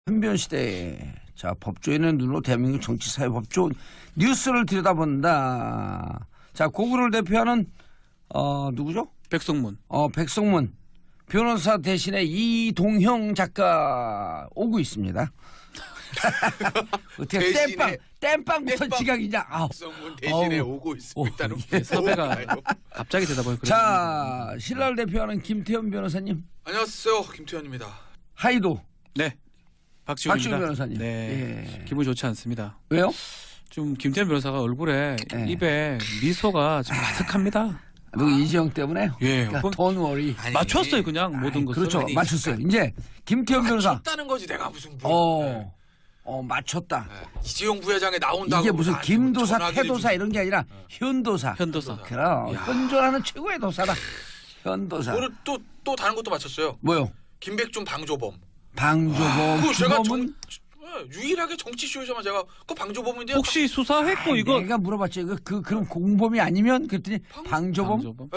한변 시대에 자 법조인의 눈으로 대한민국 정치 사회 법조 뉴스를 들여다본다. 자 고구를 대표하는 누구죠? 백성문. 백성문 변호사 대신에 이동형 작가 오고 있습니다. 어떻게 땜빵부터 지각이냐? 백성문 대신에 오고 있다는 섭외가 갑자기 되다 보니까. 자 신라를 대표하는 김태현 변호사님. 안녕하세요, 김태현입니다. 하이도. 네. 박지훈입니다. 변호사님. 네. 예. 기분이 좋지 않습니다. 왜요? 좀 김태현 변호사가 얼굴에 예. 입에 미소가 좀 가득합니다. 누구 이재용 때문에? 예. 그러니까 don't worry. 맞췄어요 그냥 모든 것을. 그렇죠. 아니, 맞췄어요. 이제 김태현 변호사. 맞췄다는 거지 내가 무슨 뭐. 맞췄다. 이재용 부회장에 나온다고. 이게 무슨 나한테 김도사, 전화기를 태도사 이런 게 아니라 현도사. 현도사. 그럼 현존하는 최고의 도사다. 현도사. 오늘 또 다른 것도 맞췄어요. 뭐요? 김백준 방조범. 방조범. 그거 제가 주범은 유일하게 정치쇼에서만 제가 그 방조범인데. 혹시 수사했고 이거 내가 물어봤죠. 그럼 공범이 아니면 그랬더니 방조범.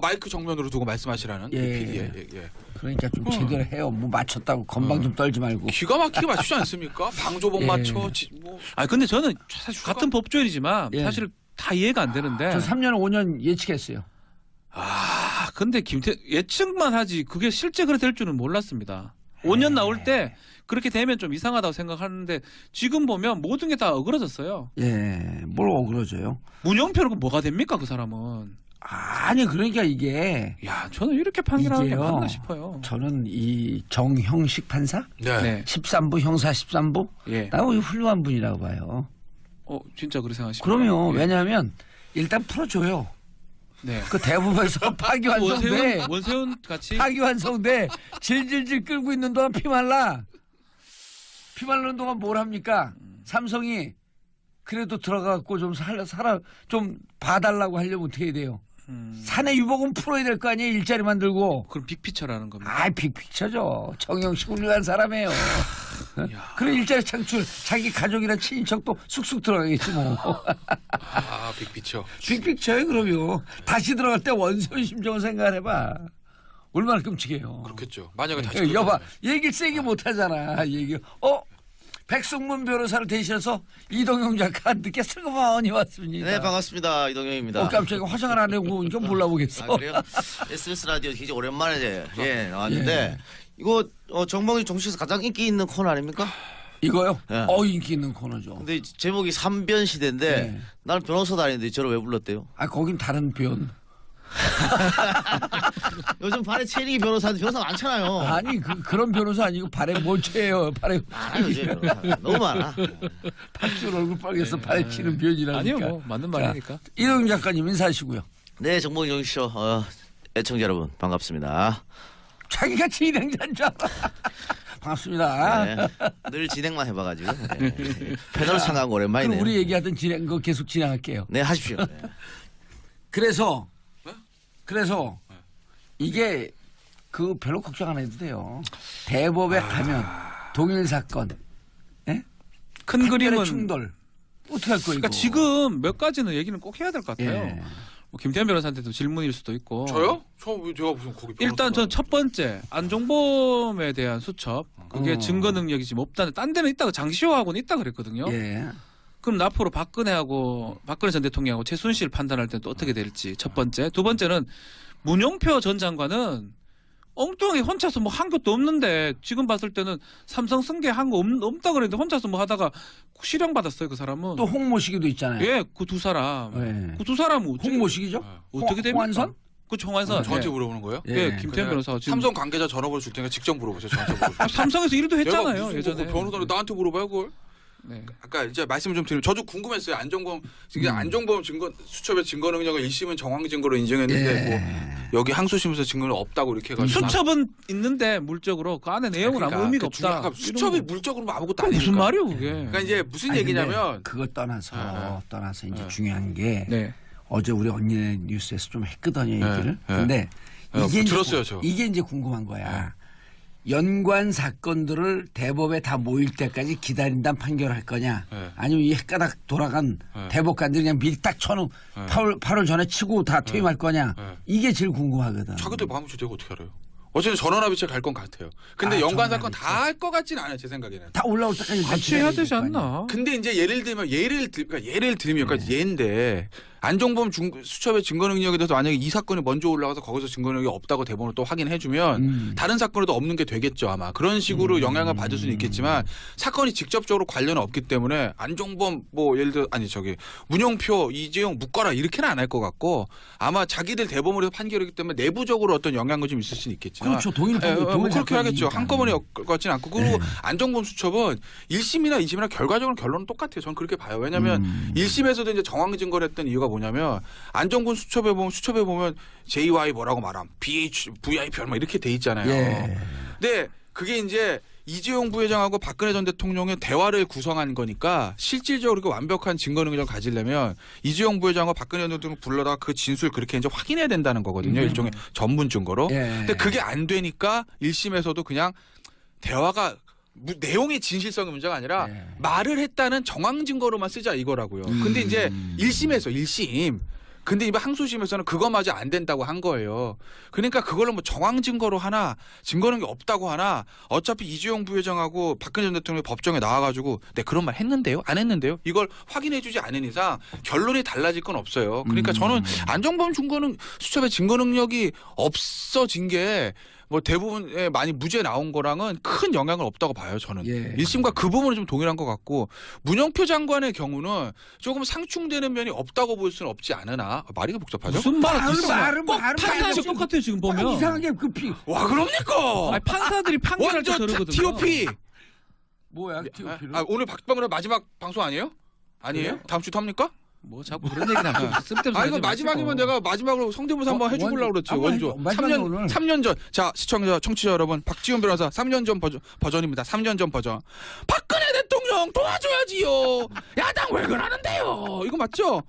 마이크 정면으로 두고 말씀하시라는. 예. 예. 그러니까 좀 제대로 해요. 뭐 맞췄다고 건방 좀 떨지 말고. 기가 막히게 맞추지 않습니까? 방조범 예. 맞춰. 근데 저는 사실 같은 법조인이지만 예. 사실 다 이해가 안 되는데. 저 3년 5년 예측했어요. 근데 예측만 하지 그게 실제 그렇게 될 줄은 몰랐습니다. 5년 나올 때 그렇게 되면 좀 이상하다고 생각하는데 지금 보면 모든 게 다 어그러졌어요. 예, 뭘 억울해져요? 문영표로 뭐가 됩니까 그 사람은? 아니 그러니까 이게 야 저는 이렇게 판결하는 게 이게요. 맞나 싶어요. 저는 이 정형식 판사 네. 13부 형사 13부 예. 나 훌륭한 분이라고 봐요. 진짜 그렇게 생각하시나요? 그럼요. 예. 왜냐하면 일단 풀어줘요. 네. 그 대법원에서 파기환송돼 원세훈 같이 파기환송돼 질질질 끌고 있는 동안 피 말라. 피 마르는 동안 뭘 합니까? 삼성이 그래도 들어가갖고 좀 좀 봐달라고 하려면 어떻게 해야 돼요? 사내 유복은 풀어야 될 거 아니에요? 일자리 만들고. 그럼 빅피처라는 겁니다. 빅픽처죠. 정형식 훌륭한 사람이에요. 그런 일자리 창출, 자기 가족이나 친인척도 쑥쑥 들어가겠지 뭐. 빅피처. 빅픽처에 그러면 다시 들어갈 때 원세훈 심정을 생각해봐. 얼마나 끔찍해요. 그렇겠죠. 만약에 다시. 여봐, 얘기 세게 못하잖아. 백성문 변호사를 대신해서 이동형 작가 늦게 슬그머니 왔습니다. 네, 반갑습니다. 이동영입니다. 깜짝이야. 화장을 안 하고 오니까 몰라보겠어. 그래요? SBS 라디오 굉장히 오랜만에 나왔는데 이거 정봉이 정치에서 가장 인기 있는 코너 아닙니까? 이거요? 네. 인기 있는 코너죠. 근데 제목이 삼변 시대인데 네. 나는 변호사도 아닌데 저를 왜 불렀대요? 거긴 다른 변. 요즘 발에 채링이 변호사인데 변호사 많잖아요. 아니 그런 변호사 아니고 발에 뭘 채요. 발에 많아요, 요즘 변호사. 너무 많아. 팥줄 얼굴 빨개서 발에 치는 변이라니까. 아니요, 뭐 맞는 말이니까. 이동영 작가님 인사하시고요. 네, 정봉이 정치쇼 애청자 여러분 반갑습니다. 자기가 진행자인 줄 알아. 반갑습니다. 네, 늘 진행만 해봐가지고 네. 패널 참가한 거 오랜만이네요. 그럼 우리 얘기하던 진행 거 계속 진행할게요. 네, 하십시오. 네. 그래서 이게 별로 걱정 안 해도 돼요. 대법에 가면 동일 사건, 예? 큰 판결의 그림은 충돌 어떻게 할 거예요? 그러니까 지금 몇 가지는 얘기는 꼭 해야 될 것 같아요. 예. 뭐 김태현 변호사한테도 질문일 수도 있고. 저요? 제가 무슨 거기. 일단 전 첫 번째 안종범에 대한 수첩 그게 증거 능력이 지금 없다는 딴 데는 있다고 장시호하고는 있다 그랬거든요. 예. 그럼 앞으로 박근혜 전 대통령하고 최순실 판단할 때는 또 어떻게 될지 첫 번째. 두 번째는 문영표 전 장관은 엉뚱하게 혼자서 뭐 한 것도 없는데 지금 봤을 때는 삼성 승계 한 거 없다 그랬는데 혼자서 뭐 하다가 실형 받았어요 그 사람은. 또 홍모시기도 있잖아요. 예, 그 두 사람. 예. 그 두 사람은 홍모시기죠? 어떻게 됩니까? 홍완선? 그 총환선. 저한테 예. 물어보는 거예요? 예, 김태현 변호사 지금 삼성 관계자 전화번호 줄 테니까 직접 물어보세요. 저한테 물어보세요. 삼성에서 일도 했잖아요 무슨 예전에. 변호사를 나한테 물어봐요 그걸? 네. 아까 이제 말씀을 좀 드리면 저도 궁금했어요. 안종범 증거 수첩의 증거 능력을 1심은 정황 증거로 인정했는데 뭐 여기 항소심에서 증거는 없다고 이렇게 해가지고 수첩은 있는데 물적으로 그 안에 내용은 아무 의미가 없다. 그러니까 수첩이 물적으로 아무것도 그럼 아니니까. 무슨 말이에요 그게? 그러니까 이제 무슨 아니, 얘기냐면 그걸 떠나서 이제 중요한 게 네. 어제 우리 언니네 뉴스에서 좀 했거든요 얘기를. 네. 근데 네, 이게 들었어요, 저. 이게 이제 궁금한 거야. 연관 사건들을 대법에 다 모일 때까지 기다린다는 판결할 거냐, 네. 아니면 이 헷가닥 돌아간 대법관들이 그냥 미리 딱 쳐놓은 8월 전에 치고 다 퇴임할 거냐, 네. 이게 제일 궁금하거든. 자기들 마음이 되고 어떻게 알아요? 어쨌든 전원합의체 갈 건 같아요. 근데 아, 연관 사건 전원합의체. 다 할 것 같진 않아요. 제 생각에는. 다 올라올 때까지 같이 해야 되지 않나? 근데 이제 예를 들면 얘인데 안종범 수첩의 증거 능력에 대해서 만약에 이 사건이 먼저 올라가서 거기서 증거 능력이 없다고 대본을 또 확인해주면 다른 사건에도 없는 게 되겠죠 아마. 그런 식으로 영향을 받을 수는 있겠지만 사건이 직접적으로 관련은 없기 때문에 안종범 뭐 예를 들어 문영표 이재용 묶어라 이렇게는 안 할 것 같고 아마 자기들 대법원에서 판결이기 때문에 내부적으로 어떤 영향이 좀 있을 수는 있겠지만 그렇죠. 동일 뭐 그렇게 하겠죠. 사건이니까. 한꺼번에 엮지는 않고 그리고 안종범 수첩은 1심이나 2심이나 결과적으로 결론은 똑같아요. 저는 그렇게 봐요. 왜냐하면 1심에서도 이제 정황 증거를 했던 이유가 뭐냐면 안종범 수첩에 보면 JY 뭐라고 말함 VIP 얼마 이렇게 돼 있잖아요. 예. 근데 그게 이제 이재용 부회장하고 박근혜 전 대통령의 대화를 구성한 거니까 실질적으로 그 완벽한 증거 능력을 가지려면 이재용 부회장과 박근혜 전 대통령 불러다가 그 진술 그렇게 이제 확인해야 된다는 거거든요. 일종의 전문 증거로. 예. 근데 그게 안 되니까 1심에서도 그냥 대화가 내용의 진실성의 문제가 아니라 네. 말을 했다는 정황 증거로만 쓰자 이거라고요. 근데 이제 1심 근데 이번 항소심에서는 그거마저 안 된다고 한 거예요. 그러니까 그걸로 뭐 정황 증거로 하나 증거는 게 없다고 하나 어차피 이재용 부회장하고 박근혜 전 대통령이 법정에 나와가지고 네 그런 말 했는데요? 안 했는데요? 이걸 확인해주지 않은 이상 결론이 달라질 건 없어요. 그러니까 저는 안종범 수첩의 증거 능력이 없어진 게 뭐 대부분에 많이 무죄 나온 거랑은 큰 영향은 없다고 봐요. 저는. 예. 1심과 그 부분은 좀 동일한 것 같고 문영표 장관의 경우는 조금 상충되는 면이 없다고 볼 수는 없지 않으나 말이 복잡하죠? 무슨 말은 판사하고 똑같아요 지금 보면. 이상하게 와 그럽니까? 아니, 판사들이 판결할 때 완전 저러거든요. TOP. 뭐야 TOP는? 오늘 박병근의 마지막 방송 아니에요? 아니에요? 그래요? 다음 주도 합니까? 뭐 자꾸 그런 얘기는 하면 쓸데없는 이거 마지막이면 내가 마지막으로 성대모사 한번 해주려고 그랬지. 한번 원조. 해줘. 마지막에 오늘. 3년 전. 자 시청자 청취자 여러분 박지훈 변호사 3년 전 버전입니다. 3년 전 버전. 박근혜 대통령 도와줘야지요. 야당 왜 그러는데요? 이거 맞죠?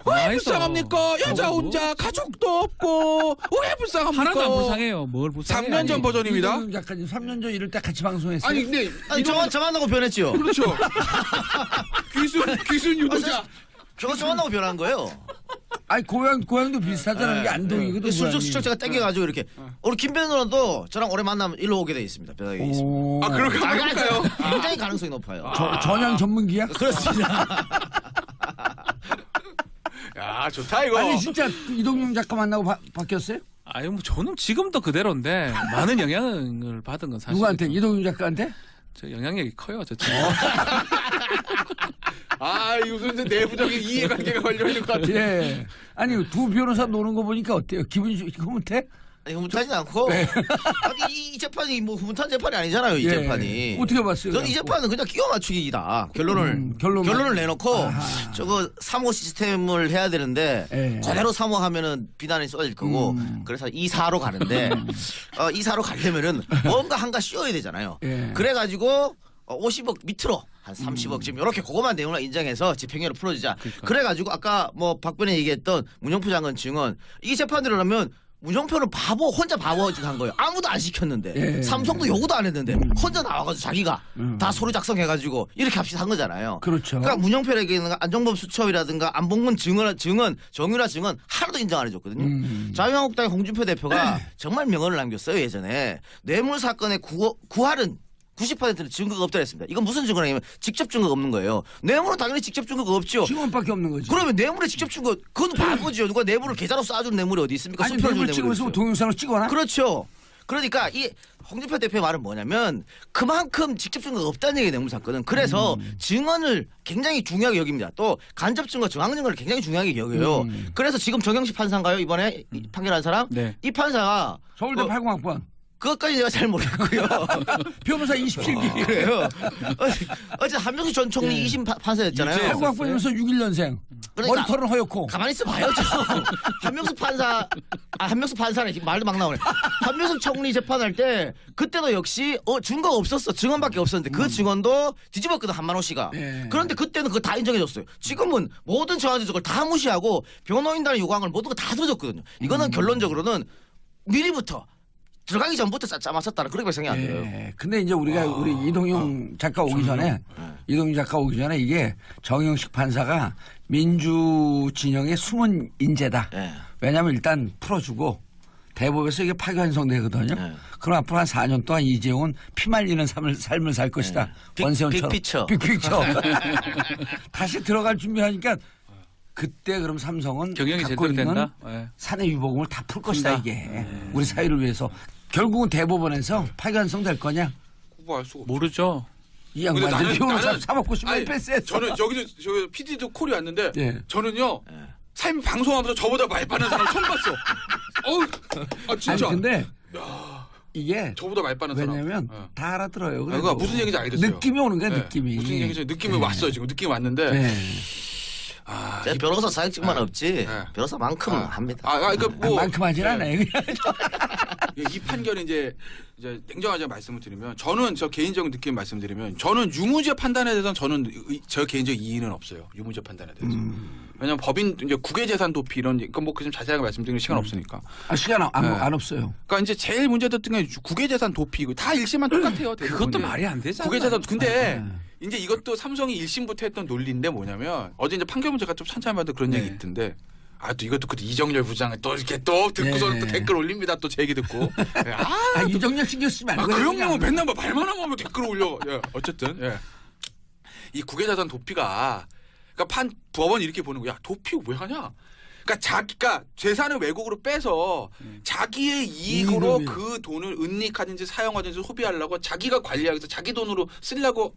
왜 나이스. 불쌍합니까? 여자 뭐? 혼자 가족도 없고 왜 불쌍합니까? 하나도 안 불쌍해요. 뭘 불쌍해? 3년 전 버전입니다. 이동영 작가님 3년 전 이럴 때 같이 방송했어요. 아니 근데 저 만나고 변했지요. 그렇죠. 귀순 유도자. 저 만나고 변한 거예요. 아니 고향도 비슷하잖아요. 이게 안동이거든. 고향이. 수첩 제가 땡겨가지고 이렇게 우리 김 변호사도 저랑 오래 만나면 일로 오게 돼 있습니다. 변하게 돼 있습니다. 오. 그렇게 한번 해볼까요? 굉장히 가능성이 높아요. 전향 전문기야? 그렇습니다. 야 좋다 이거. 아니 진짜 이동영 작가 만나고 바뀌었어요? 아유 뭐 저는 지금도 그대로인데 많은 영향을 받은 건 사실. 누구한테? 이동영 작가한테? 저 영향력이 커요 저 친구. 이거 무슨 내부적인 이해관계가 걸려있는 것 같아. 예. 아니 두 변호사 노는 거 보니까 어때요? 기분이 흐뭇해? 아니, 흐뭇하진 않고 아니, 이 재판이 뭐 흐뭇한 재판이 아니잖아요. 이 예. 재판이. 어떻게 봤어요? 저는 이 재판은 그냥 끼워 맞추기다. 결론을 결론만. 내놓고 아하. 저거 3호 시스템을 해야 되는데 예. 그대로 3호 하면은 비난이 쏟아질 거고 그래서 2사로 가는데 2사로 가려면은 뭔가 한가 씌워야 되잖아요. 예. 그래가지고 50억 밑으로 한 30억 지금 이렇게 그거만 내용을 인정해서 집행유예로 풀어주자. 그래가지고 아까 뭐 박변혜 얘기했던 문영표 장관 증언 이 재판대로 하면 문영표는 혼자 바보 한 거예요. 아무도 안 시켰는데 예. 삼성도 요구도 안 했는데 혼자 나와가지고 자기가 다 서류 작성해가지고 이렇게 합시다 한 거잖아요. 그렇죠. 그러니까 문영표에게는 안종범 수첩이라든가 안봉근 증언 정유라 증언 하나도 인정 안 해줬거든요. 자유한국당의 홍준표 대표가 정말 명언을 남겼어요. 예전에 뇌물 사건의 구할은 90%는 증거가 없다 했습니다. 이건 무슨 증거냐면 직접 증거가 없는 거예요. 뇌물은 당연히 직접 증거가 없죠. 증언밖에 없는 거지. 그러면 뇌물에 직접 증거 그건 바보죠. 누가 뇌물을 계좌로 쏴준 뇌물이 어디 있습니까? 아니 수표를 준 뇌물 뇌물이 찍으면서 있어요. 동영상을 찍어놔? 그렇죠. 그러니까 이 홍준표 대표의 말은 뭐냐면 그만큼 직접 증거가 없다는 얘기예요. 뇌물 사건은. 그래서 증언을 굉장히 중요하게 여깁니다. 또 간접 증거, 정황 증거를 굉장히 중요하게 여겨요. 그래서 지금 정영식 판사인가요? 이번에 판결한 사람? 네. 이 판사가 서울대 80학번. 그것까지 내가 잘 모르겠고요. 변호사 27기. 그래요. 어제 한명수 전 총리 2심 판사였잖아요. 80학번이면서 61년생. 그러니까 머리털은 허옇고. 가만히 있어 봐요. 한명수 판사네. 말도 막 나오네. 한명수 총리 재판할 때 그때도 역시 증거가 없었어. 증언밖에 없었는데 그 증언도 뒤집었거든 한만호 씨가. 예. 그런데 그때는 그거 다 인정해줬어요. 지금은 모든 정황들을 다 무시하고 변호인단의 요구한 걸 모든 거 다 들어줬거든요. 이거는 결론적으로는 미리부터 들어가기 전부터 짜맞췄다는 그렇게 생각이 안 들어요. 예. 근데 이제 우리 이동영 작가 오기 전에 이동영 작가 오기 전에 이게 정영식 판사가 민주 진영의 숨은 인재다. 예. 왜냐하면 일단 풀어주고 대법에서 이게 파기환송되거든요. 네. 그럼 앞으로 한 4년 동안 이재용은 피 말리는 삶을 살 것이다. 원세훈처럼. 빅피처. 빅피처. 다시 들어갈 준비하니까 그때 그럼 삼성은 경영이 갖고 제대로 있는 된다. 네. 사내 유보금을 다 풀 것이다 푼다. 이게. 우리 사회를 위해서. 결국은 대법원에서 파기환송 될 거냐? 뭐 알 수가 없어. 모르죠. 이 양반들 변호사 사먹고 싶으면 아니, 패스했어. 저는 여기도 저 PD도 콜이 왔는데 예. 저는요 삶 방송하면서 저보다 많이 빠는 사람 처음 봤어. 어우, 아 아니 진짜. 근데 야, 이게 저보다 많이 빠는 사람. 왜냐면 예. 다 알아들어요. 아, 그래도. 그거 무슨 얘기인지 알겠어요. 느낌이 오는 거야 예. 느낌이. 무슨 얘기인지 느낌이 예. 왔어요 지금 느낌이 왔는데. 네. 아, 제가 변호사 자격증만 없지 변호사만큼은 아. 합니다. 그러니까 뭐 만큼 하진 예. 않아요. 이 판결이 이제 냉정하게 말씀을 드리면 저는 저 개인적인 느낌 말씀드리면 저는 유무죄 판단에 대해서는 저는 저 개인적 이의는 없어요. 유무죄 판단에 대해서. 왜냐하면 법인 이제 국외재산 도피 이런 그러니까 뭐 좀 자세하게 말씀드리는 시간 없으니까. 아, 시간 네. 안 없어요. 그러니까 이제 제일 문제됐던 게 국외재산 도피 이거 다 1심만 똑같아요. 그것도 대부분이. 말이 안 되잖아요. 국외재산 근데 네. 이제 이것도 삼성이 1심부터 했던 논리인데 뭐냐면 어제 이제 판결 문제가 좀 찬찬히 봐도 그런 네. 얘기 있던데. 아 또 이것도 그 이정열 부장이 또 이렇게 또 듣고서는 네. 또 댓글 올립니다. 또 제 얘기 듣고. 아, 이정렬 신경 쓰지 말고. 그 그냥. 형님은 맨날 뭐 발만 하면 댓글 올려. 예, 어쨌든 예. 이 국외자산 도피가 그러니까 법원이 이렇게 보는 거야. 도피 왜 하냐? 그러니까 자기가 재산을 외국으로 빼서 자기의 이익으로 이익을 그 돈을 은닉하든지 사용하든지 소비하려고 자기가 관리하기 위해서 자기 돈으로 쓰려고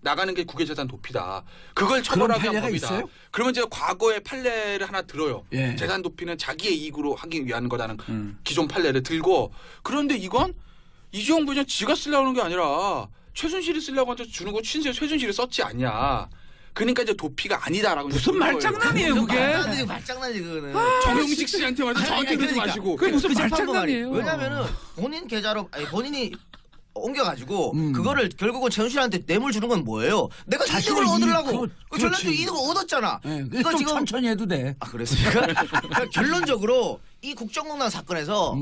나가는 게 국외재산 도피다. 그걸 처벌하기 위한 판례가 법이다. 있어요? 그러면 제가 과거에 판례를 하나 들어요. 예. 재산 도피는 자기의 이익으로 하기 위한 거라는 기존 판례를 들고 그런데 이건 이재용 부장 지가 쓰려고 하는 게 아니라 최순실이 쓰려고 한테 주는 거 최순실이 썼지 않냐. 그러니까 이제 도피가 아니다라고 무슨 이제 보는 말장난이에요 거예요. 그게? 말장난이 그거는. 정영직 씨한테 완전 정확히 그러지 그러니까. 마시고. 그게 무슨 재판부 말장난이에요? 말이에요. 왜냐면은 본인 계좌로 본인이 옮겨가지고 음. 그거를 결국은 최순실한테 뇌물 주는 건 뭐예요? 내가 자식을 이득을 얻으려고 그렇지. 전략적 이득을 얻었잖아. 예, 이거 좀 지금 천천히 해도 돼. 아 그랬습니까? 그러니까 결론적으로 이 국정농단 사건에서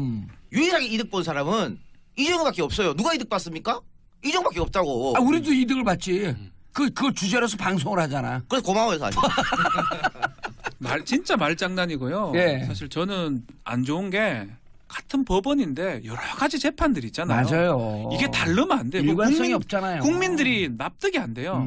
유일하게 이득 본 사람은 이재용밖에 없어요. 누가 이득 봤습니까? 이재용밖에 없다고. 아, 우리도 이득을 받지. 그걸 주제로서 방송을 하잖아. 그래서 고마워요 사실. 진짜 말장난이고요. 예. 사실 저는 안 좋은 게 같은 법원인데 여러 가지 재판들이 있잖아요. 맞아요. 이게 다르면 안 돼요. 일관성이 없잖아요. 국민들이 납득이 안 돼요.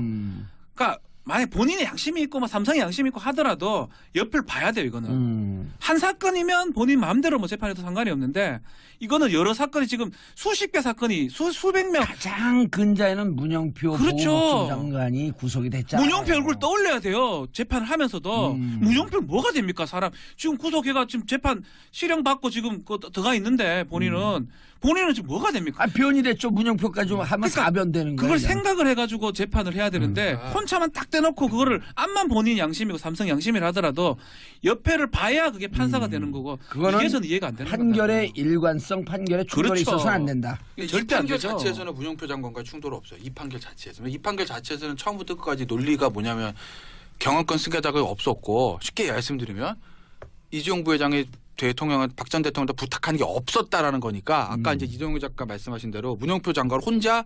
그러니까 만약 본인의 양심이 있고 뭐 삼성의 양심이 있고 하더라도 옆을 봐야 돼요. 이거는 한 사건이면 본인 마음대로 뭐 재판해도 상관이 없는데 이거는 여러 사건이 지금 수십 개 사건이 수백 명 가장 근자에는 문영표 그렇죠. 보훈복지 장관이 구속이 됐잖아요. 문영표 얼굴 떠올려야 돼요. 재판을 하면서도 문영표 뭐가 됩니까 사람 지금 구속해가 지금 재판 실형 받고 지금 들어가 있는데 본인은 지금 뭐가 됩니까? 아, 변이 됐죠. 문영표까지 하면 그러니까 사변되는 거예요. 그걸 생각을 해가지고 재판을 해야 되는데 혼자만 딱 떼놓고 그거를 암만 본인 양심이고 삼성 양심이라 하더라도 옆에를 봐야 그게 판사가 되는 거고 그거는 이게 저는 이해가 안 되는 판결의 일관성, 판결의 충돌이 그렇죠. 있어서는 안 된다. 이 절대 안 판결 되죠. 자체에서는 문영표 장관과 충돌 없어요. 이 판결 자체에서. 이 판결 자체에서는 처음부터 끝까지 논리가 뭐냐면 경영권 승계자가 없었고 쉽게 말씀드리면 이재용 부회장이 대통령은 박 전 대통령한테 부탁하는 게 없었다라는 거니까 아까 이제 이동규 작가 말씀하신 대로 문영표 장관 혼자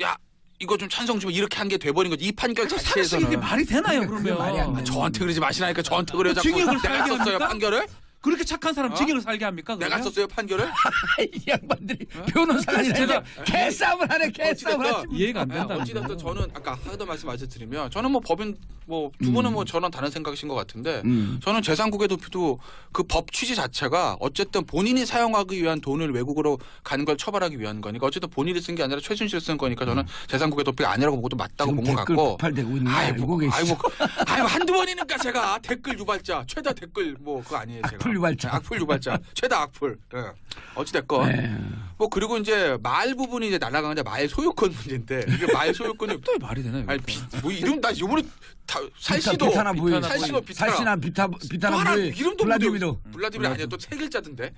야 이거 좀 찬성 좀 이렇게 한 게 돼버린 거지. 이 판결 사실 자체에서는 이게 말이 되나요 그게 그러면? 말이 안 돼. 저한테 그러지 마시라니까 저한테 그래요. 자꾸 징역을 내가 살게 썼어요 합니까? 판결을? 그렇게 착한 사람 징역을 살게 합니까? 내가 그러면? 썼어요 판결을? 이 양반들이 변호사가 아니라 제가 이제 개싸움을 하네. 개싸움을 하지. 이해가 안 된다. 어찌됐든 저는 아까 하던 말씀 말씀드리면 저는 뭐 법인 뭐 두 분은 뭐 저랑 다른 생각이신 것 같은데 저는 재산국외 도피도 그 법 취지 자체가 어쨌든 본인이 사용하기 위한 돈을 외국으로 가는 걸 처벌하기 위한 거니까 어쨌든 본인이 쓴 게 아니라 최순실 쓴 거니까 저는 재산국외 도피가 아니라고 보고도 맞다고 본 것 댓글 같고. 폭발되고 있는 거 알고 계시죠? 아이고 한두 번이니까 제가 댓글 유발자 최다 댓글 뭐 그거 아니에요 제가. 악플 유발자. 악플 유발자 최다 악플. 예. 어찌됐건 네. 뭐 그리고 이제 말 부분이 이제 날아가는데 말 소유권 문제인데 이게 말 소유권이 또 말이 되나요? 아니 뭐 이름 나 이번에 살시도 비타나 부인. 살시도 비타나 살시나 비타나 부인. 이름도 블라디미르. 블라디미르 아니야 또 세 글자던데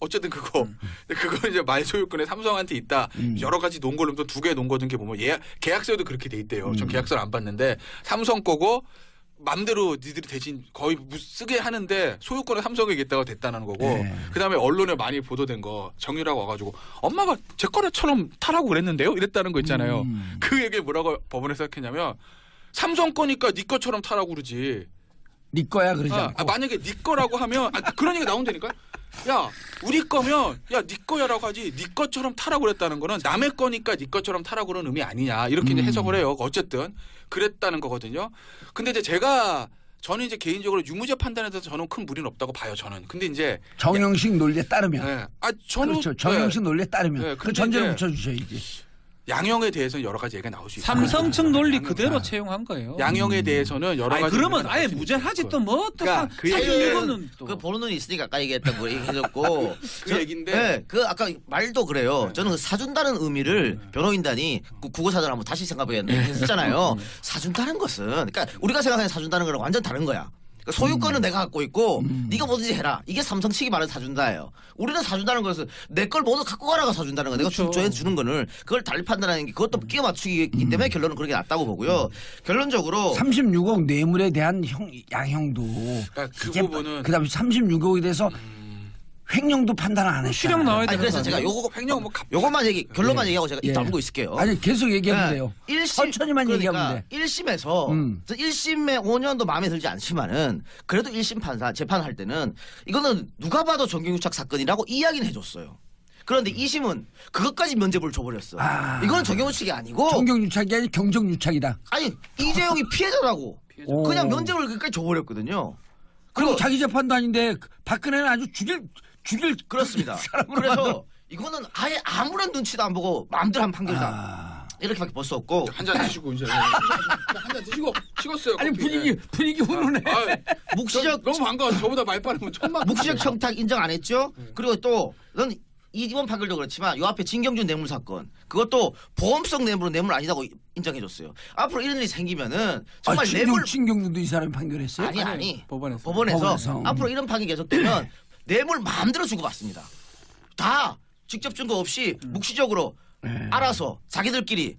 어쨌든 그거 그거 이제 말 소유권에 삼성한테 있다 여러 가지 논거를 또 두 개 논거든 게 보면 계약서에도 그렇게 돼 있대요. 전 계약서를 안 봤는데 삼성 거고 맘대로 니들이 대신 거의 쓰게 하는데 소유권은 삼성에게 있다가 됐다는 거고 네. 그다음에 언론에 많이 보도된 거 정유라고 와가지고 엄마가 제 거래처럼 타라고 그랬는데요 이랬다는 거 있잖아요. 그 얘기를 뭐라고 법원에서 했냐면 삼성 거니까 네 거처럼 타라고 그러지. 네 거야 그러지 않고. 만약에 네 거라고 하면 그런 얘기 나온다니까. 야 우리 거면 야 네 거야라고 하지 네 것처럼 타라고 그랬다는 거는 남의 거니까 네 것처럼 타라고 그러는 의미 아니냐 이렇게 이제 해석을 해요. 어쨌든 그랬다는 거거든요. 근데 이제 저는 이제 개인적으로 유무죄 판단에 대해서 저는 큰 무리는 없다고 봐요. 저는. 근데 이제 정영식 논리에 따르면. 네. 저는 그렇죠. 정영식 논리에 따르면. 네, 그 근데 전제를 이제 붙여주셔야지. 양형에 대해서는 여러 가지 얘기가 나올 수 있어요. 삼성 측 논리 양형. 그대로 채용한 거예요. 양형에 대해서는 여러 아니 가지 그러면 얘기가 아예 나올 수 무죄하지 있어요. 또 뭐 또 그러니까 그 사실 얘기는 이거는 또 그 보는 눈이 있으니까 아까 얘기했던 거 얘기해줬고 그 얘기인데 네, 그 아까 말도 그래요. 네. 저는 그 사준다는 의미를 변호인단이 그 국어사전 한번 다시 생각해봤잖아요. 사준다는 것은 그러니까 우리가 생각하는 사준다는 거랑 완전 다른 거야. 그러니까 소유권은 내가 갖고 있고 네가 뭐든지 해라. 이게 삼성 측이 말하는 사준다예요. 우리는 사준다는 것은 내 걸 모두 갖고 가라가 사준다는 거야. 내가 그렇죠. 주해 주는 거를 그걸 달리 판단하는 게 그것도 끼워 맞추기이기 때문에 결론은 그렇게 났다고 보고요. 결론적으로 36억 뇌물에 대한 양형도 그러니까 그 이게 부분은 그다음에 36억에 대해서 횡령도 판단을 안 했잖아요. 실형 나와야 아니 되는 그래서 거 제가 아니에요? 요거 횡령 뭐 요것만 결론만 얘기하고 제가 예. 입 다물고 있을게요. 아니 계속 얘기하면 돼요. 1심 천천히만 얘기하면 돼. 1심에서 1심에 5년도 마음에 들지 않지만은 그래도 1심 판사 재판할 때는 이거는 누가 봐도 정경유착 사건이라고 이야기는 해줬어요. 그런데 2심은 그것까지 면죄부를 줘버렸어. 아. 이거는 정경유착이 아니고 정경유착이 아니라 경정유착이다. 아니 이재용이 피해자라고 오. 그냥 면죄부를 그까지 줘버렸거든요. 그리고 자기 재판도 아닌데 박근혜는 아주 죽일 그렇습니다. 사람으로 그래서 이거는 아예 아무런 눈치도 안 보고 마음대로 한 판결이다. 아. 이렇게밖에 볼 수 없고 한 잔 드시고 이제 한 잔 드시고 식었어요. 아니 커피. 분위기 훈훈해. 묵시적 너무 반가워. 저보다 말 빠르면 천만. 묵시적 청탁 인정 안 했죠? 그리고 또 넌 이번 판결도 그렇지만 요 앞에 진경준 뇌물 사건 그것도 보험성 뇌물은 뇌물 아니다고 인정해줬어요. 앞으로 이런 일이 생기면은 정말 뇌물 신경도 이 사람이 판결했어요? 아니 법원에서. 법원에서. 앞으로 이런 판이 계속되면 뇌물 마음대로 주고받습니다. 다 직접 증거 없이 묵시적으로 알아서 자기들끼리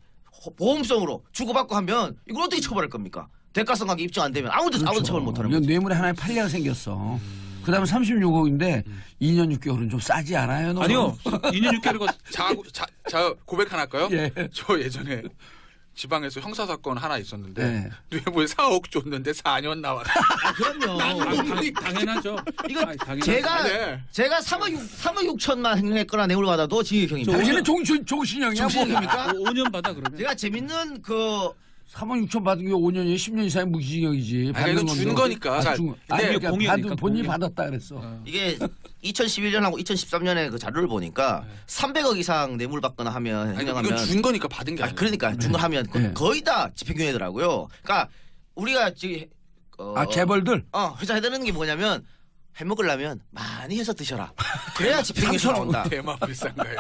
보험성으로 주고받고 하면 이걸 어떻게 처벌할 겁니까? 대가성 관계 입증 안 되면 아무도 처벌 못하는 이건 거죠. 뇌물에 하나의 판례가 생겼어. 그다음에 36억인데 2년 6개월은 좀 싸지 않아요? 너무? 아니요. 2년 6개월이고 자 고백 하나 할까요? 예. 저 예전에 지방에서 형사 사건 하나 있었는데 네. 뇌물에 4억 줬는데 4년 나왔어. 그럼요. 당연하죠. 이거 아니, 당연하죠. 제가 3억 6천만 횡령했거나 뇌물 받아도 징역형입니다. 당신은 종신형이야? 종신형입니까? 5년 받아 그러면. 제가 재밌는 그 3억 6천 받은 게 5년이에요. 10년 이상의 무기징역이지. 아니, 이건 준 거니까. 아니, 근데 그러니까 공유니까, 본인이 공유. 받았다 그랬어. 이게 2011년하고 2013년에 그 자료를 보니까 300억 이상 뇌물 받거나 하면 아니, 횡령하면 이건 준 거니까 받은 게 아니야. 그러니까 준 거 하면 네. 거의 다 집행유예더라고요. 그러니까 우리가 지금 재벌들? 회사 해드리는 게 뭐냐면 해먹으려면 많이 해서 드셔라. 그래야 집행유예 나온다. 대마 불쌍가요.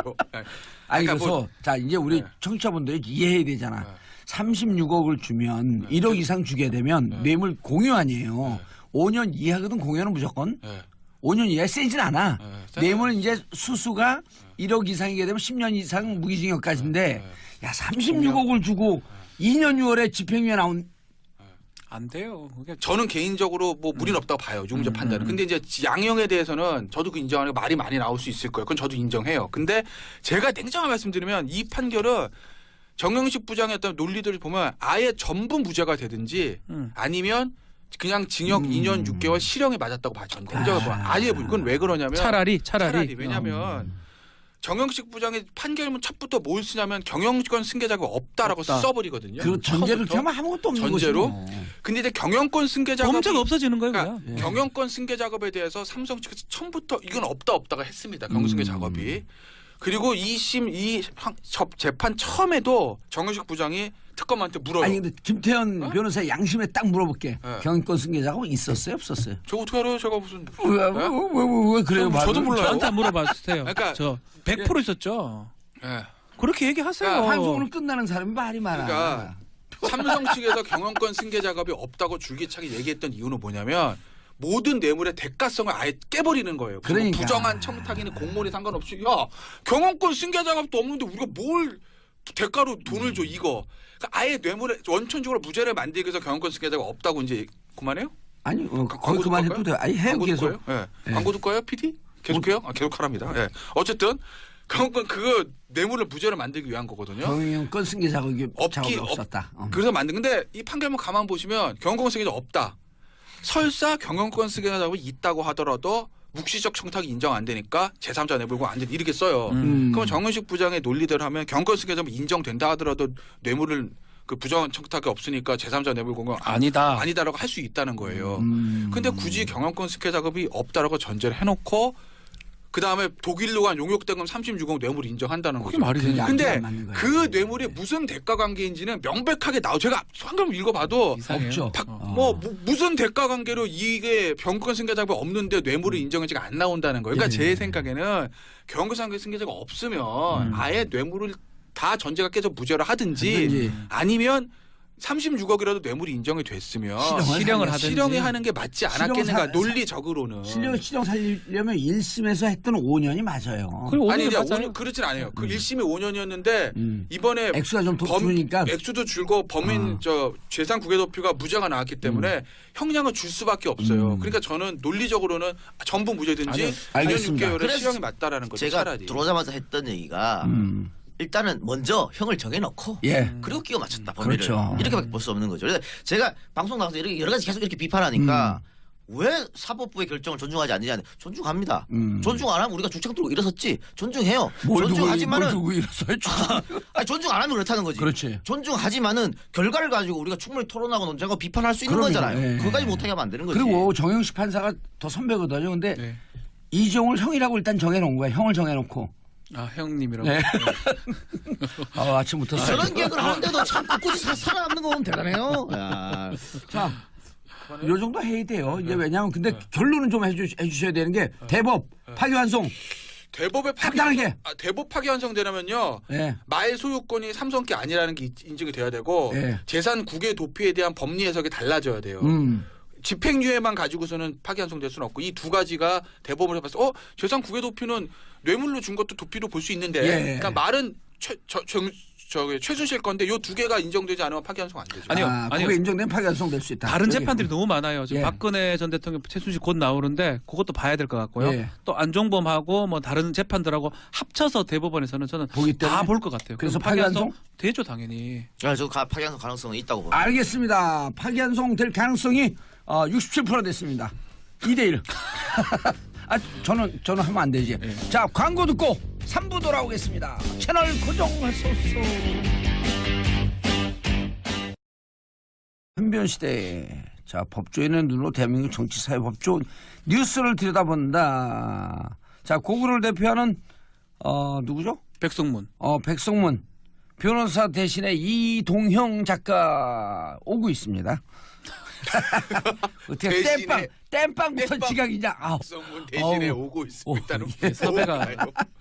아니 그러니까 그래서 뭐- 자 이제 우리 네. 청취자분들이 이해해야 되잖아. 네. 36억을 주면 1억 이상 주게 되면 뇌물 공유 아니에요. 5년 이하거든 공유는 무조건. 네. 5년 이하 세진 않아. 네. 뇌물은 이제 수수가 1억 이상이게 되면 10년 이상 무기징역까지인데 야 36억을 주고 2년 6월에 집행유예 나온 안 돼요. 그게 저는 개인적으로 뭐 무리는 없다고 봐요. 유무죄 판단은. 근데 이제 양형에 대해서는 저도 그 인정하는 거 말이 많이 나올 수 있을 거예요. 그건 저도 인정해요. 근데 제가 냉정한 말씀드리면 이 판결은 정영식 부장의 어떤 논리들을 보면 아예 전부 무죄가 되든지 아니면 그냥 징역 2년 6개월 실형에 맞았다고 봐요. 저는 냉정하게 보면 아예 그건 왜 그러냐면 차라리 왜냐면 정영식 부장의 판결문 첫부터 뭘 쓰냐면 경영권 승계자가 없다라고 없다. 써버리거든요. 그 전제를 처음부터. 하면 아무것도 없는 전제로? 거지. 뭐. 근데 이제 경영권 승계 작업이 범죄가 없어지는 거예요. 그러니까 그냥. 경영권 승계 작업에 대해서 삼성 측에서 처음부터 이건 없다가 했습니다. 경영 승계 작업이. 그리고 2심 재판 처음에도 정영식 부장이 특검한테 물어요. 아니 근데 김태현 어? 변호사 양심에 딱 물어볼게. 네. 경영권 승계자가 있었어요, 없었어요? 저 어떻게 알아요? 제가 무슨 왜 그래요? 저도 몰라요. 저한테 안 물어봐주세요. 그러니까- 저 100% 있었죠. 예. 그렇게 얘기하세요. 야, 방송으로 끝나는 사람이 말이 많아. 그러니까 삼성 측에서 경영권 승계 작업이 없다고 줄기차게 얘기했던 이유는 뭐냐면 모든 뇌물의 대가성을 아예 깨버리는 거예요. 그러니까. 부정한 청탁이니 공모니 상관없이 야 경영권 승계 작업도 없는데 우리가 뭘 대가로 돈을 줘 이거. 그러니까 아예 뇌물에 원천적으로 무죄를 만들기 위해서 경영권 승계 작업 없다고 이제 그만해요? 아니 거기 광고 그만해도 듣고 돼. 아니 해요 광고 계속. 듣고요? 예. 예. 광고 듣고요, PD? 계속해요? 계속하랍니다. 예. 어쨌든 경영권 그거 뇌물을 무죄로 만들기 위한 거거든요. 경영권 승계 작업이 없기 없었다. 그래서 만든 근데 이 판결문 가만 보시면 경영권 승계자 없다. 설사 경영권 승계자 작업이 있다고 하더라도 묵시적 청탁이 인정 안 되니까 제3자 뇌물공 안 된다 이렇게 써요. 음. 그럼 정은식 부장의 논리대로 하면 경권 승계점 인정된다 하더라도 뇌물을 그 부정한 청탁이 없으니까 제3자 뇌물공은 아니다라고 할 수 있다는 거예요. 근데 굳이 경영권 승계 작업이 없다라고 전제를 해놓고 그 다음에 독일로 간 용역대금 36억 뇌물 인정한다는 그게 거죠. 말이 되냐? 그게 근데 안 맞는 거예요. 그 뇌물이 무슨 대가 관계인지는 명백하게 제가 한번 읽어봐도 이상해요. 없죠. 무슨 대가 관계로 이게 경권 승계 작업이 없는데 뇌물을 인정해지가 안 나온다는 거예요. 그러니까 예. 제 생각에는 경권 승계 작업 없으면 아예 뇌물을 다 전제가 깨져 무죄로 하든지 아니면 36억이라도 뇌물이 인정이 됐으면 실형을 하든지. 실형이 하는 게 맞지 않았겠는가 논리적으로는. 실형 살리려면 1심에서 했던 5년이 맞아요. 그리고 아니 오히려 이제 맞아요. 그렇진 않아요. 그 1심이 5년이었는데 이번에 액수가 좀 더 줄으니까 액수도 줄고 범인 저 재산 국외 도피가 무죄가 나왔기 때문에 형량을 줄 수밖에 없어요. 그러니까 저는 논리적으로는 전부 무죄든지 아니요. 2년 알겠습니다. 6개월의 그래서 실형이 맞다라는 거죠. 제가 차라리. 들어오자마자 했던 얘기가 일단은 먼저 형을 정해놓고 예. 그리고 끼워 맞췄다 범위를 그렇죠. 이렇게밖에 볼 수 없는 거죠. 그래서 제가 방송 나가서 이렇게 여러 가지 계속 이렇게 비판하니까 왜 사법부의 결정을 존중하지 않느냐? 존중합니다. 존중 안 하면 우리가 죽창 들고 일어섰지. 존중해요. 뭘 존중하지만은 두고 일어서요? 아니, 존중 안 하면 그렇다는 거지. 그렇지. 존중하지만은 결과를 가지고 우리가 충분히 토론하고 논쟁하고 비판할 수 있는 그럼요. 거잖아요. 예. 그거까지 못하게 하면 안 되는 거지. 그리고 정영식 판사가 더 선배거든요. 근데 네. 이종을 형이라고 일단 정해놓은 거야. 형을 정해놓고. 아 형님이라고. 네. 아침부터 저런 개그를 하는데도 참 꿋꿋이 살아남는 거 보면 대단해요. 야. 자, 요 정도 해야 돼요. 이제 왜냐하면 근데 결론은 좀 해주셔야 되는 게 대법 파기환송 대법의 간단하게. 대법 파기환송되려면요. 예. 말 소유권이 삼성께 아니라는 게 인증이 돼야 되고 예. 재산 국외 도피에 대한 법리 해석이 달라져야 돼요. 집행유예만 가지고서는 파기환송될 수는 없고 이 두 가지가 대법원에서 봤을 때 재산 국외 도피는 뇌물로 준 것도 도피로 볼 수 있는데 예. 그러니까 말은 최순실 건데 요 두 개가 인정되지 않으면 파기환송 안 되죠. 아니요. 아니요. 그게 인정되면 파기환송 될 수 있다. 다른 저기. 재판들이 너무 많아요. 지금 예. 박근혜 전 대통령 최순실 곧 나오는데 그것도 봐야 될 것 같고요. 예. 또 안종범하고 뭐 다른 재판들하고 합쳐서 대법원에서는 저는 보기 때문에? 다 볼 것 같아요. 그래서 그럼 파기환송 파기환송? 되죠 당연히. 저 파기환송 가능성은 있다고 봅니다. 알겠습니다. 파기환송 될 가능성이 67% 됐습니다. 2대1. 아, 저는 하면 안 되지. 자, 광고 듣고 3부 돌아오겠습니다. 채널 고정하소서. 한변 시대. 자, 법조인의 눈으로 대한민국 정치, 사회, 법조 뉴스를 들여다본다. 자, 고구를 대표하는 누구죠? 백성문. 백성문 변호사 대신에 이동형 작가 오고 있습니다. 어떻게 대신에 땜빵부터 땜빵. 지각이냐? 백성문 대신에 어우. 오고 있습니다는 섭외가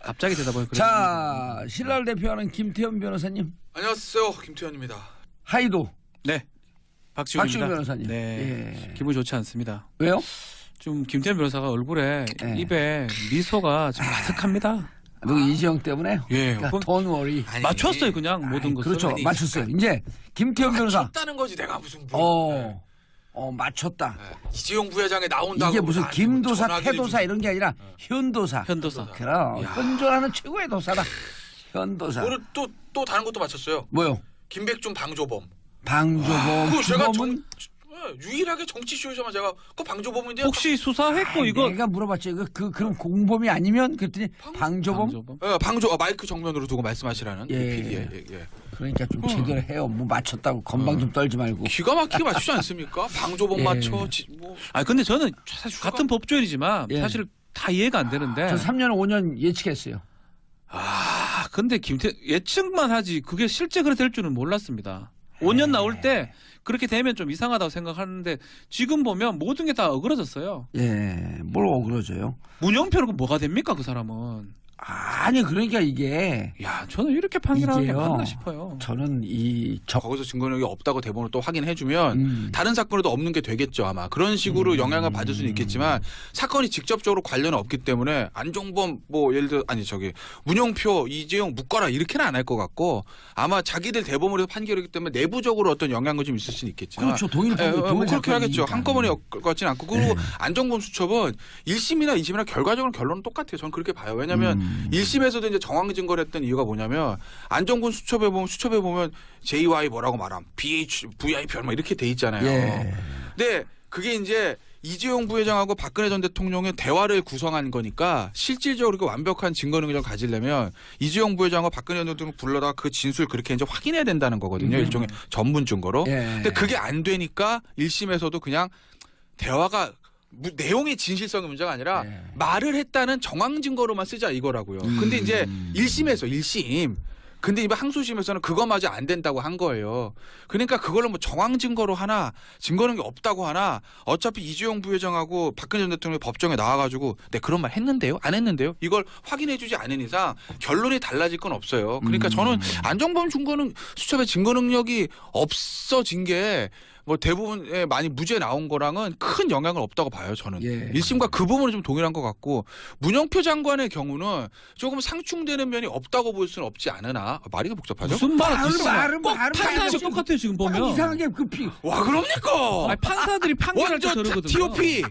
갑자기 되다 보니까. 자, 신라를 대표하는 김태현 변호사님, 안녕하세요. 김태현입니다. 하이도 네. 박지훈입니다. 박지훈 변호사님. 네. 예. 기분이 좋지 않습니다. 왜요? 좀 김태현 변호사가 얼굴에 예. 입에 미소가 좀 아득합니다. 누구 이지영 때문에? 예. 그러니까 그건 돈 워리. 아니, 맞췄어요 그냥 모든 것을. 그렇죠. 아니, 맞췄어요. 이제 김태현 변호사. 맞췄다는 거지 내가 무슨 뭐. 맞췄다. 이재용 부회장에 나온다고 이게 무슨 나한테 뭐 김도사, 전화기를 태도사 주고. 이런 게 아니라 현도사. 현도사. 그럼 혼존하는 최고의 도사다. 현도사. 오늘 또 다른 것도 맞췄어요. 뭐요? 김백준 방조범. 방조범. 그거 제가 주범은 유일하게 정치쇼에서만 제가 그 방조범인데 혹시 수사했고 이거 내가 물어봤죠. 그럼 공범이 아니면 그랬더니 방조범. 방조범? 마이크 정면으로 두고 말씀하시라는 예. PD의 예. 그러니까 좀 제대로 해요. 뭐 맞췄다고 건방 좀 떨지 말고. 기가 막히게 맞추지 않습니까? 방조범 예. 맞춰 뭐 아 근데 저는 사실 같은 법조인이지만 예. 사실 다 이해가 안 되는데. 저 3년 5년 예측했어요. 아 근데 예측만 하지 그게 실제 그래 될 줄은 몰랐습니다. 5년 나올 때 그렇게 되면 좀 이상하다고 생각하는데 지금 보면 모든 게 다 어그러졌어요. 예, 뭘 억울해져요? 문영표는 뭐가 됩니까 그 사람은? 아니 그러니까 이게 야 저는 이렇게 판결하는 게 이게요. 맞나 싶어요. 저는 거기서 증거력이 없다고 대법원을 또 확인해주면 다른 사건에도 없는 게 되겠죠 아마 그런 식으로 영향을 받을 수는 있겠지만 사건이 직접적으로 관련은 없기 때문에 안종범 뭐 예를 들어 문영표 이재용 묶어라 이렇게는 안 할 것 같고 아마 자기들 대법원에서 판결이기 때문에 내부적으로 어떤 영향은 좀 있을 수는 있겠지만 그렇죠. 동일 뭐 그렇게 하겠죠. 사건이니까. 한꺼번에 엮지는 않고 그리고 안종범 수첩은 1심이나 2심이나 결과적으로 결론은 똑같아요. 저는 그렇게 봐요. 왜냐하면 1심에서도 이제 정황 증거를 했던 이유가 뭐냐면 안종범 수첩에 보면 JY 뭐라고 말함, VIP 얼마 이렇게 돼 있잖아요. 예. 근데 그게 이제 이재용 부회장하고 박근혜 전 대통령의 대화를 구성한 거니까 실질적으로 그 완벽한 증거 능력을 가지려면 이재용 부회장과 박근혜 전 대통령 불러다가 그 진술 그렇게 이제 확인해야 된다는 거거든요. 일종의 전문 증거로. 예. 근데 그게 안 되니까 1심에서도 그냥 대화가 내용의 진실성의 문제가 아니라 예. 말을 했다는 정황 증거로만 쓰자 이거라고요. 근데 이제 1심 근데 이번 항소심에서는 그거마저 안 된다고 한 거예요. 그러니까 그걸로 뭐 정황 증거로 하나 증거 능력이 없다고 하나 어차피 이재용 부회장하고 박근혜 전 대통령이 법정에 나와가지고 네 그런 말 했는데요? 안 했는데요? 이걸 확인해주지 않은 이상 결론이 달라질 건 없어요. 그러니까 저는 안정범 수첩의 증거 능력이 없어진 게 뭐 대부분 많이 무죄 나온 거랑은 큰 영향은 없다고 봐요. 저는. 예. 1심과 그 부분은 좀 동일한 것 같고 문영표 장관의 경우는 조금 상충되는 면이 없다고 볼 수는 없지 않으나 말이 복잡하죠? 무슨 말은 꼭 판사하고 똑같아요 지금 보면. 이상하게 급히 와 그럽니까? 아니, 판사들이 판결할 때 완전 저러거든요. TOP.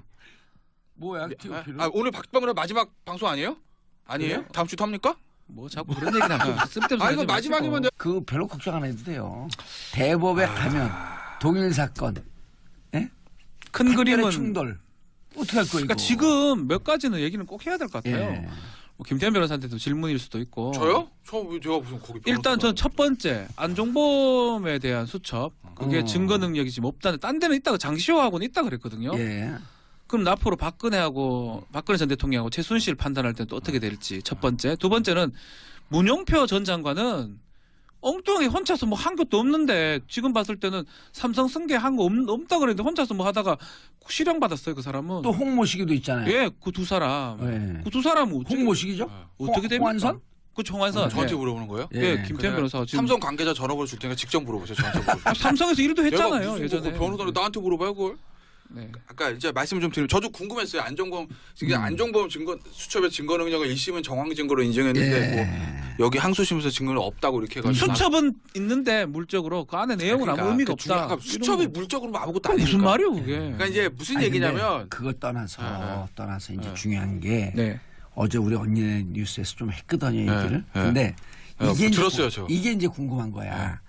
뭐야 TOP를? 오늘 박방문의 마지막 방송 아니에요? 아니에요? 그래요? 다음 주도 합니까? 뭐 자꾸 그런 얘기는 하면 쓸데없는 아 이거 소리 하지 마지막이면 마시고. 그 별로 걱정 안 해도 돼요. 대법에 가면 동일 사건, 예? 큰 그림은 충돌 어떻게 할 거예요? 그러니까 이거? 지금 몇 가지는 얘기는 꼭 해야 될 것 같아요. 예. 뭐 김태현 변호사한테도 질문일 수도 있고. 저요? 제가 무슨 거기 일단 전 첫 번째 안종범에 대한 수첩 그게 어. 증거 능력이 지금 없다는 딴 데는 있다고 장시호하고는 있다 그랬거든요. 예. 그럼 앞으로 박근혜 전 대통령하고 최순실 판단할 때는 또 어떻게 될지 첫 번째. 두 번째는 문용표 전 장관은 엉뚱하게 혼자서 뭐 한 것도 없는데 지금 봤을 때는 삼성 승계 한 거 없다 그랬는데 혼자서 뭐 하다가 실형 받았어요 그 사람은. 또 홍모시기도 있잖아요. 예, 그 두 사람. 예. 그 두 사람은 홍모시기죠? 어떻게 됩니까? 홍완선? 그 총환선. 저한테 예. 물어보는 거예요? 예, 김태현 그냥 변호사가 지금 삼성 관계자 전화번호 줄 테니까 직접 물어보세요. 저한테 물어보세요. 삼성에서 일도 했잖아요 내가 무슨 예전에. 그 변호사를 나한테 물어봐요 그걸? 네. 아까 이제 말씀 좀 드리면 저도 궁금했어요. 안정범 수첩의 증거 능력을 1심은 정황 증거로 인정했는데 뭐 여기 항소심에서 증거는 없다고 이렇게 해가지고 수첩은 있는데 물적으로 그 안에 내용은 아무 의미가 없다. 수첩이 이런 거. 물적으로 아무것도 그게 아니니까. 무슨 말이에요 그게? 그러니까 이제 무슨 아니, 얘기냐면 근데 그걸 떠나서 이제 네. 중요한 게 네. 어제 우리 언니네 뉴스에서 좀 했거든요 얘기를. 네. 근데 네. 이게 들었어요, 이제, 저. 이게 이제 궁금한 거야.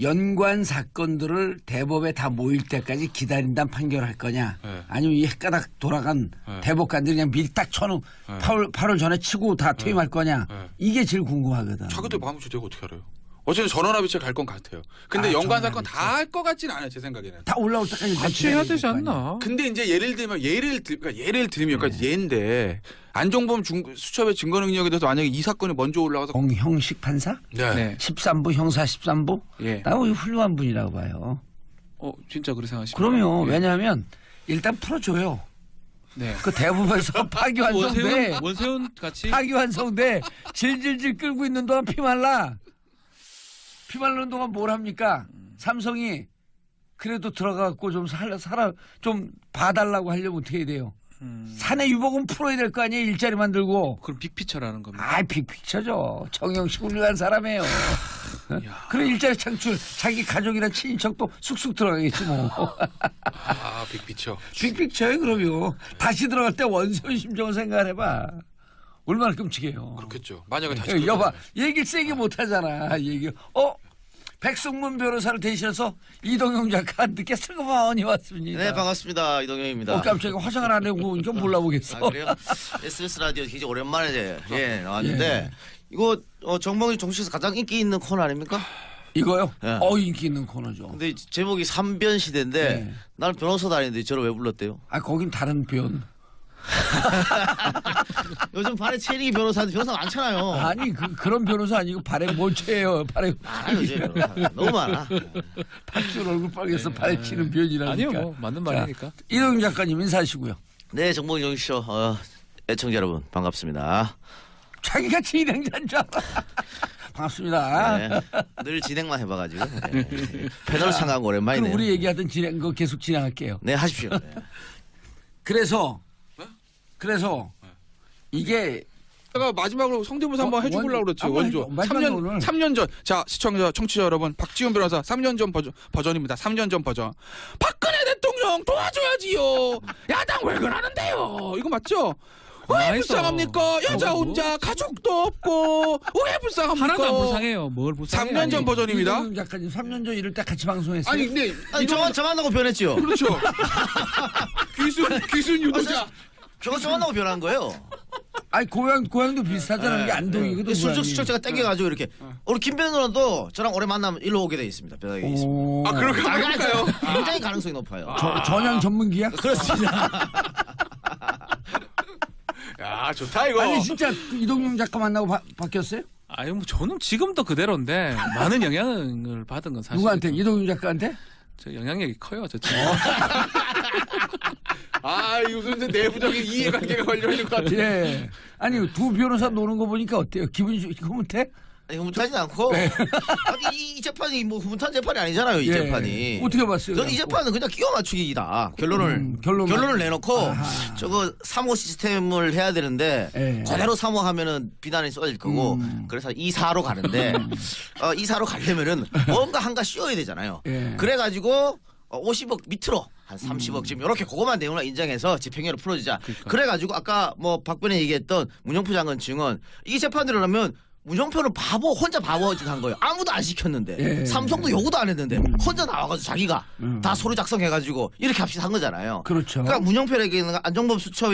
연관 사건들을 대법에 다 모일 때까지 기다린다는 판결할 거냐, 네. 아니면 이 헷가닥 돌아간 네. 대법관들이 그냥 미리 딱 쳐놓은 8월 전에 치고 다 퇴임할 거냐, 네. 이게 제일 궁금하거든. 자기들 마음을 주되고 어떻게 알아요? 어쨌든 전원합의체 갈 건 같아요. 근데 연관 사건 전원합의체. 다 할 것 같진 않아요. 제 생각에는. 다 올라올 때까지 같이 해야 되지 않나? 근데 이제 예를 들면 그러니까 예인데 안종범 수첩의 증거 능력에 대해서 만약에 이 사건이 먼저 올라가서 공형식 판사 네. 13부 형사 13부 예. 나 훌륭한 분이라고 봐요. 진짜 그렇게 생각하시면. 그러면 왜냐하면 일단 풀어줘요. 네. 그 대법에서 파기환송돼. 원세훈 같이. 파기환송돼. 질질질 끌고 있는 동안 피 말라. 피 마르는 동안 뭘 합니까? 삼성이 그래도 들어가갖고 좀 좀 봐달라고 하려면 어떻게 해야 돼요? 사내 유복은 풀어야 될 거 아니에요? 일자리 만들고. 그럼 빅피처라는 겁니다. 아, 빅픽처죠. 정영식 훌륭한 사람이에요. 그런 일자리 창출, 자기 가족이나 친인척도 쑥쑥 들어가겠지 뭐. 아 빅피처. 빅픽처에 그러면 다시 들어갈 때 원소의 심정을 생각을 해봐. 얼마나 끔찍해요. 그렇겠죠. 만약에 다시 여봐, 얘기를 세게 못하잖아. 얘기. 백승문 변호사를 대신해서 이동영 작가 늦게 슬그머니 왔습니다. 네, 반갑습니다. 이동영입니다. 깜짝이야 화장을 안 하고 이거 몰라보겠어. 아, 그래요? SBS 라디오 굉장히 오랜만에 나왔는데 이거 정봉이 정치에서 가장 인기 있는 코너 아닙니까? 이거요? 네. 인기 있는 코너죠. 근데 제목이 3변 시대인데 네. 나는 변호사도 아닌데 저를 왜 불렀대요? 아, 거긴 다른 변. 요즘 발에 체리 변호사한테 변호사 많잖아요. 아니, 그런 변호사 아니고 발에 뭘 쳐요. 발에 많아요, 요즘 변호사. 너무 많아. 팥줄 얼굴 빨개서 발에 치는 변이라니까. 아니요, 뭐 맞는 말이니까. 이동영 작가님 인사하시고요. 네, 정봉이 정치쇼 애청자 여러분 반갑습니다. 자기가 진행자인 줄 알아. 반갑습니다. 네, 늘 진행만 해봐가지고 네. 패널 참가한 거 오랜만이네요. 그럼 우리 얘기하던 거 계속 진행할게요. 네, 하십시오. 네. 그래서 이게 제가 마지막으로 성대모사 한번 해주려고 그랬죠. 원조. 마지막에 오늘. 3년 전. 자, 시청자, 청취자 여러분. 박지훈 변호사 3년 전 버전입니다. 3년 전 버전. 박근혜 대통령 도와줘야지요. 야당 왜 그러는데요. 이거 맞죠? 왜 와, 있어. 불쌍합니까? 여자 뭐? 혼자 가족도 없고 왜 불쌍합니까? 하나도 안 불쌍해요. 뭘 불쌍해? 3년 전 버전입니다. 이동영 작가님 3년 전 이럴 때 같이 방송했어요. 아니 근데 저 만나고 변했죠. 그렇죠. 귀순 유도자. 저 만나고 변한 거예요. 아니 고향도 비슷하잖아. 이게 안동이거든. 술주 고향이. 수척제가 땡겨가지고 이렇게 우리 김변호도 저랑 오래 만나면 일로 오게 돼 있습니다. 변하게 돼 있습니다. 오. 아 그럴까 볼까요? 굉장히 가능성이 높아요. 전향 전문기야? 그렇습니다. 야 좋다 이거. 아니 진짜 그 이동영 작가 만나고 바뀌었어요? 아니 뭐 저는 지금도 그대로인데 많은 영향을 받은 건 사실. 누구한테? 이동영 작가한테? 저 영향력이 커요, 저 친구. 아 이거 근데 내부적인 이해관계가 걸려 있는 것 같아. 예. 아니 두 변호사 노는 거 보니까 어때요? 기분이 흐뭇해? 아니, 흐뭇하진 않고 이 재판이 뭐 흐뭇한 재판이 아니잖아요. 이 예. 재판이. 어떻게 봤어요? 저는 이 재판은 그냥 끼워 맞추기다. 결론을 결론만. 내놓고 아하. 저거 사모 시스템을 해야 되는데 예. 그대로 사모하면은 비난이 쏟아질 거고 그래서 이사로 가는데 이사로 가려면은 뭔가 한가 씌워야 되잖아요. 예. 그래가지고 50억 밑으로 한 30억 지금 이렇게 그거만 내용을 인정해서 집행유예로 풀어주자. 그래가지고 아까 뭐 박변에 얘기했던 문영표 장관 증언 이 재판대로 하면 문영표는 혼자 바보짓 한 거예요. 아무도 안 시켰는데 예. 삼성도 요구도 안 했는데 혼자 나와가지고 자기가 다 서류 작성해가지고 이렇게 합시다 한 거잖아요. 그렇죠. 그러니까 문영표에게는 안정범 수첩